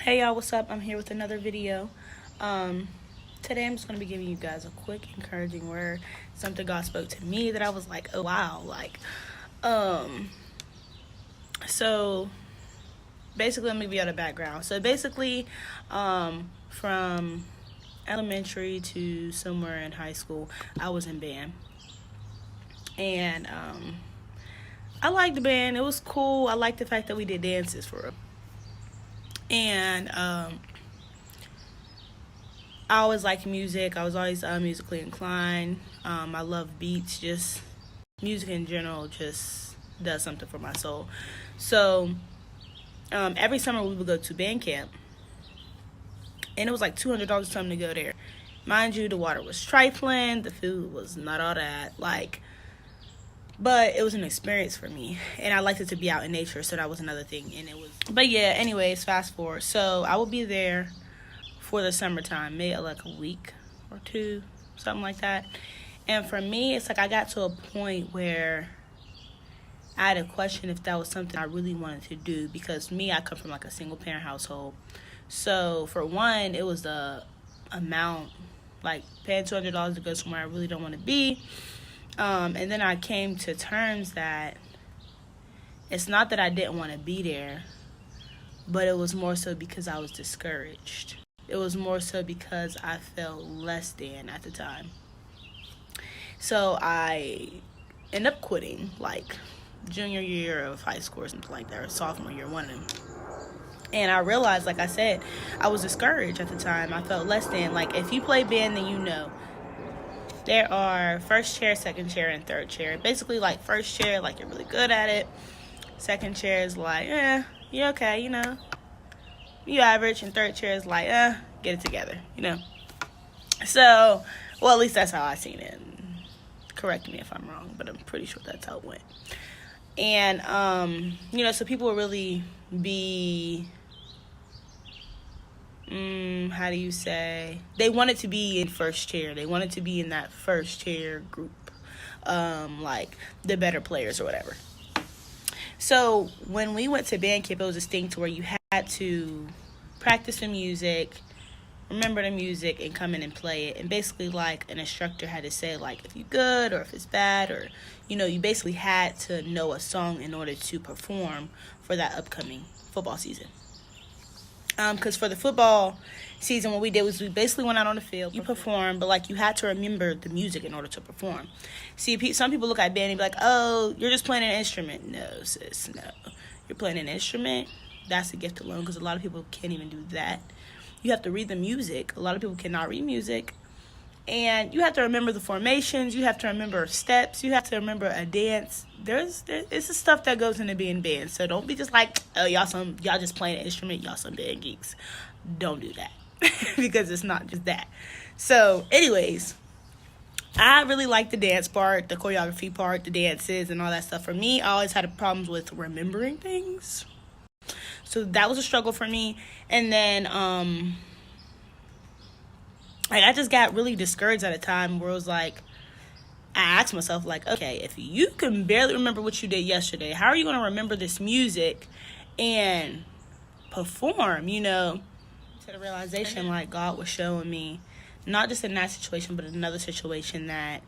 Hey y'all, what's up? I'm here with another video. Today I'm just going to be giving you guys a quick encouraging word, something God spoke to me that I was like, oh wow, so basically let me give you all the background. So basically, from elementary to somewhere in high school, I was in band. And I liked the band. It was cool. I liked the fact that we did dances for it. And I always liked music. I was always musically inclined. I love beats. Just music in general just does something for my soul. So every summer we would go to band camp, and it was like $200 a time to go there. Mind you, the water was trifling. The food was not all that. But it was an experience for me, and I liked it to be out in nature, so that was another thing. And it was, but yeah. Anyways, fast forward. So I will be there for the summertime, maybe like a week or two, something like that. And for me, it's like I got to a point where I had to question if that was something I really wanted to do, because me, I come from like a single parent household. So for one, it was the amount, like paying $200 to go somewhere I really don't want to be. And then I came to terms that it's not that I didn't want to be there, but it was more so because I was discouraged. It was more so because I felt less than at the time. So I ended up quitting, like junior year of high school or something like that, or sophomore year, one of them. And I realized, like I said, I was discouraged at the time. I felt less than. Like, if you play band, then you know. There are first chair, second chair, and third chair. Basically, like, first chair, like, you're really good at it. Second chair is like, you're okay, you average. And third chair is like, get it together, So, well, at least that's how I seen it. Correct me if I'm wrong, but I'm pretty sure that's how it went. And, so people will really be, how do you say? They wanted to be in first chair. They wanted to be in that first chair group, like the better players or whatever. So when we went to band camp, it was this thing to where you had to practice the music, remember the music, and come in and play it. And basically, like, an instructor had to say, like, if you're good or if it's bad, or, you basically had to know a song in order to perform for that upcoming football season. Because for the football season, what we did was we basically went out on the field, you performed, but, like, you had to remember the music in order to perform. See, some people look at band and be like, oh, you're just playing an instrument. No, sis, no. You're playing an instrument. That's a gift alone, because a lot of people can't even do that. You have to read the music. A lot of people cannot read music. And you have to remember the formations. You have to remember steps. You have to remember a dance. It's the stuff that goes into being band. So don't be just like, oh, y'all just playing an instrument. Y'all some band geeks. Don't do that. Because it's not just that. So, anyways, I really like the dance part, the choreography part, the dances, and all that stuff. For me, I always had problems with remembering things. So that was a struggle for me. And then, I just got really discouraged at a time where it was like, I asked myself, like, okay, if you can barely remember what you did yesterday, how are you going to remember this music and perform, To the realization, like, God was showing me, not just in that situation, but in another situation, that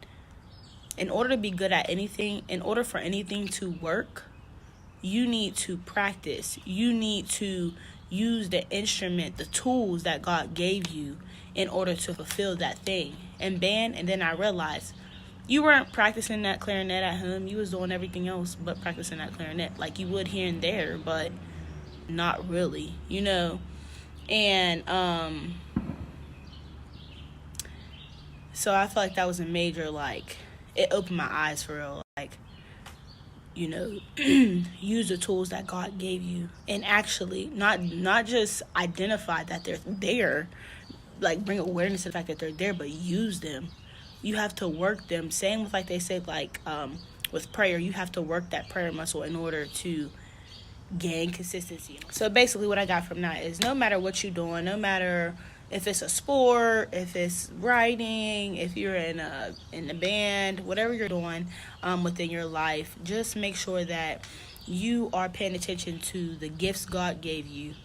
in order to be good at anything, in order for anything to work, you need to practice. You need to use the instrument, the tools that God gave you in order to fulfill that thing. And then I realized you weren't practicing that clarinet at home. You was doing everything else but practicing that clarinet. Like, you would here and there, but not really, And so I felt like that was a major, like, it opened my eyes for real. Like, use the tools that God gave you, and actually not just identify that they're there, like, bring awareness to the fact that they're there, but use them. You have to work them. Same with, like they say, like, with prayer, you have to work that prayer muscle in order to gain consistency. So basically what I got from that is, no matter what you're doing, no matter if it's a sport, if it's writing, if you're in the band, whatever you're doing within your life, just make sure that you are paying attention to the gifts God gave you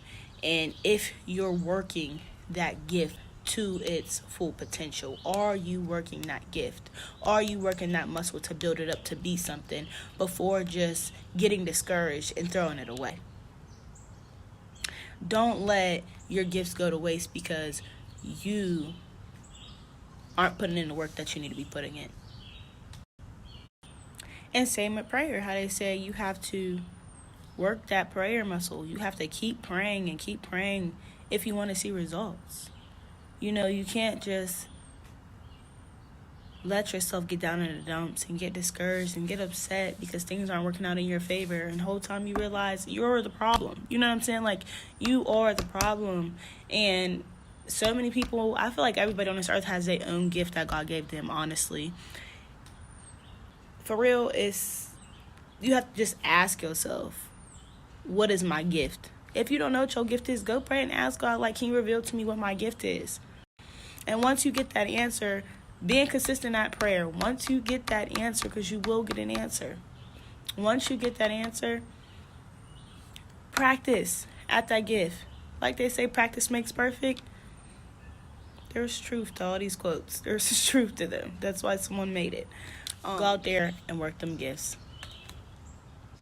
And if you're working that gift to its full potential, are you working that gift? Are you working that muscle to build it up to be something before just getting discouraged and throwing it away? Don't let your gifts go to waste because you aren't putting in the work that you need to be putting in. And same with prayer, how they say you have to work that prayer muscle. You have to keep praying and keep praying if you want to see results. You know, you can't just let yourself get down in the dumps and get discouraged and get upset because things aren't working out in your favor, and the whole time you realize you're the problem. You know what I'm saying? Like, you are the problem. And so many people, I feel like everybody on this earth has their own gift that God gave them, honestly. For real, you have to just ask yourself, what is my gift? If you don't know what your gift is, go pray and ask God, like, can you reveal to me what my gift is? And once you get that answer, being consistent at prayer, once you get that answer, because you will get an answer. Once you get that answer, practice at that gift. Like they say, practice makes perfect. There's truth to all these quotes. There's truth to them. That's why someone made it. Go out there and work them gifts.